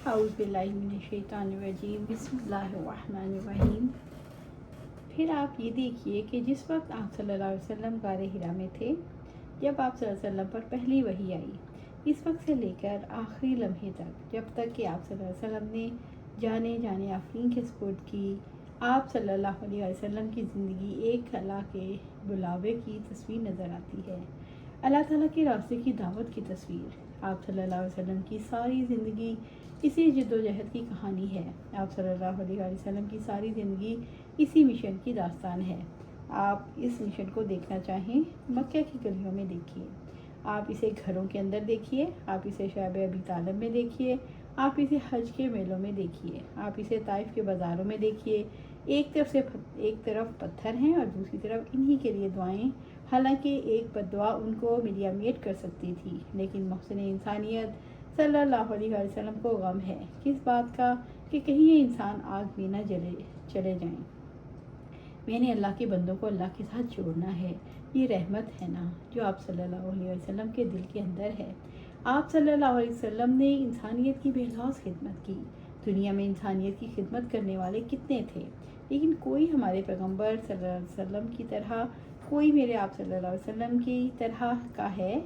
اعوذ باللہ من الشیطان الرجیم، بسم اللہ الرحمن الرحیم۔ پھر آپ یہ دیکھیے کہ جس وقت آپ صلی اللہ علیہ وسلم غار حرا میں تھے، جب آپ صلی اللہ علیہ وسلم پر پہلی وحی آئی، اس وقت سے لے کر آخری لمحے تک، جب تک کہ آپ صلی اللہ علیہ وسلم نے جانے آفرین کے سپرد کی، آپ صلی اللہ علیہ وسلم کی زندگی ایک اللہ کے بلاوے کی تصویر نظر آتی ہے، اللہ تعالیٰ کے راستے کی دعوت کی تصویر۔ آپ صلی اللہ علیہ وسلم کی ساری زندگی اسی جد و جہد کی کہانی ہے، آپ صلی اللہ علیہ وسلم کی ساری زندگی اسی مشن کی داستان ہے۔ آپ اس مشن کو دیکھنا چاہیں، مکہ کی گلیوں میں دیکھیے، آپ اسے گھروں کے اندر دیکھیے، آپ اسے شعب ابی طالب میں دیکھیے، آپ اسے حج کے میلوں میں دیکھیے، آپ اسے طائف کے بازاروں میں دیکھیے۔ ایک طرف پتھر ہیں اور دوسری طرف انہی کے لیے دعائیں، حالانکہ ایک بددعا ان کو ملیا میٹ کر سکتی تھی، لیکن محسن انسانیت صلی اللہ علیہ وسلم کو غم ہے کس بات کا کہ کہیں یہ انسان آگ میں نہ چلے جائیں۔ میں نے اللہ کے بندوں کو اللہ کے ساتھ جوڑنا ہے، یہ رحمت ہے نا جو آپ صلی اللہ علیہ وسلم کے دل کے اندر ہے۔ آپ صلی اللہ علیہ وسلم نے انسانیت کی بے لوث خدمت کی۔ دنیا میں انسانیت کی خدمت کرنے والے کتنے تھے، لیکن کوئی ہمارے پیغمبر صلی اللہ علیہ وسلم کی طرح، کوئی میرے آپ صلی اللہ علیہ وسلم کی طرح کا ہے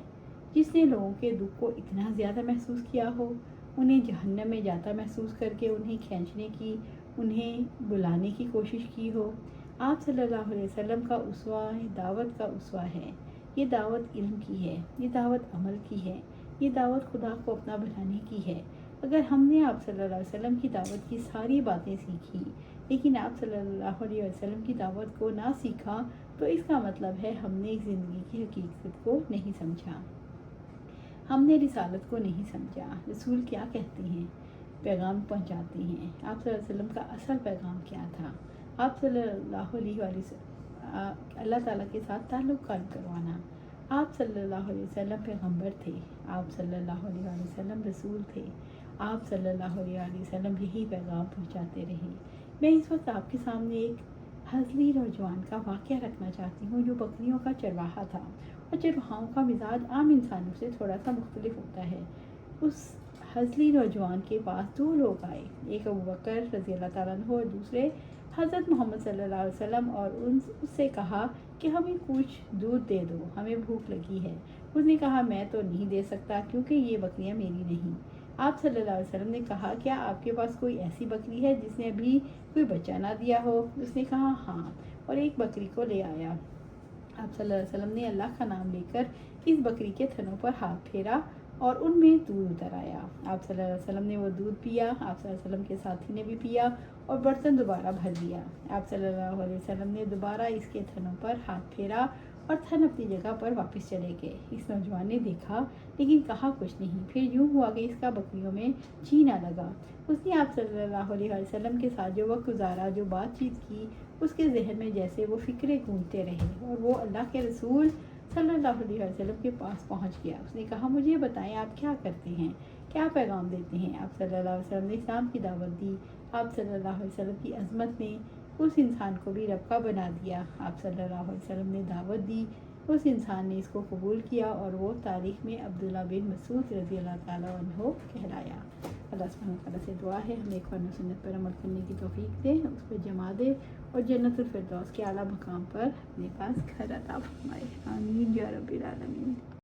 جس نے لوگوں کے دکھ کو اتنا زیادہ محسوس کیا ہو، انہیں جہنم میں جاتا محسوس کر کے انہیں کھینچنے کی، انہیں بلانے کی کوشش کی ہو۔ آپ صلی اللہ علیہ وسلم کا اسوہ دعوت کا اسوہ ہے۔ یہ دعوت علم کی ہے، یہ دعوت عمل کی ہے، یہ دعوت خدا کو اپنا بنانے کی ہے۔ اگر ہم نے آپ صلی اللہ علیہ وسلم کی دعوت کی ساری باتیں سیکھی، لیکن آپ صلی اللہ علیہ وسلم کی دعوت کو نہ سیکھا، تو اس کا مطلب ہے ہم نے زندگی کی حقیقت کو نہیں سمجھا، ہم نے رسالت کو نہیں سمجھا۔ رسول کیا کہتے ہیں؟ پیغام پہنچاتے ہیں۔ آپ صلی اللہ علیہ وسلم کا اصل پیغام کیا تھا؟ آپ صلی اللہ علیہ وسلم اللہ تعالیٰ کے ساتھ تعلق قائم کروانا۔ آپ صلی اللہ علیہ وسلم پیغمبر تھے، آپ صلی اللہ علیہ وسلم رسول تھے، آپ صلی اللہ علیہ وسلم یہی پیغام پہنچاتے رہے۔ میں اس وقت آپ کے سامنے ایک ہزلی نوجوان کا واقعہ رکھنا چاہتی ہوں جو بکریوں کا چرواہا تھا، اور چرواہاؤں کا مزاج عام انسانوں سے تھوڑا سا مختلف ہوتا ہے۔ اس ہزلی نوجوان کے پاس دو لوگ آئے، ایک ابوبکر رضی اللہ تعالیٰ عنہ اور دوسرے حضرت محمد صلی اللہ علیہ وسلم، اور اس سے کہا کہ ہمیں کچھ دودھ دے دو، ہمیں بھوک لگی ہے۔ اس نے کہا میں تو نہیں دے سکتا کیونکہ یہ بکریاں میری نہیں۔ آپ صلی اللہ علیہ وسلم نے کہا کیا آپ کے پاس کوئی ایسی بکری ہے جس نے ابھی کوئی بچہ نہ دیا ہو؟ اس نے کہا ہاں، اور ایک بکری کو لے آیا۔ آپ صلی اللہ علیہ وسلم نے اللہ کا نام لے کر اس بکری کے تھنوں پر ہاتھ پھیرا اور ان میں دودھ اتر آیا۔ آپ صلی اللہ علیہ وسلم نے وہ دودھ پیا، آپ صلی اللہ علیہ وسلم کے ساتھی نے بھی پیا اور برتن دوبارہ بھر دیا۔ آپ صلی اللہ علیہ وسلم نے دوبارہ اس کے تھنوں پر ہاتھ پھیرا اور تھن اپنی جگہ پر واپس چلے گئے۔ اس نوجوان نے دیکھا لیکن کہا کچھ نہیں۔ پھر یوں ہوا کہ اس کا بکریوں میں جی نہ لگا۔ اس نے آپ صلی اللہ علیہ وسلم کے ساتھ جو وقت گزارا، جو بات چیت کی، اس کے ذہن میں جیسے وہ فکریں گونجتے رہے اور وہ اللہ کے رسول صلی اللہ علیہ وسلم کے پاس پہنچ گیا۔ اس نے کہا مجھے بتائیں آپ کیا کرتے ہیں، کیا پیغام دیتے ہیں؟ آپ صلی اللہ علیہ وسلم نے اسلام کی دعوت دی۔ آپ صلی اللہ علیہ وسلم کی عظمت نے اس انسان کو بھی رب کا بنا دیا۔ آپ صلی اللہ علیہ وسلم نے دعوت دی، اس انسان نے اس کو قبول کیا اور وہ تاریخ میں عبداللہ بن مسعود رضی اللہ تعالیٰ عنہ کہلایا۔ اللہ سبحانہ وتعالیٰ سے دعا ہے ہمیں قرآن و سنت پر عمل کرنے کی توفیق دے، اس پر جما دے اور جنت الفردوس کے اعلیٰ مقام پر اپنے پاس گھر عطا فرمائے۔ آمین یا رب العالمین۔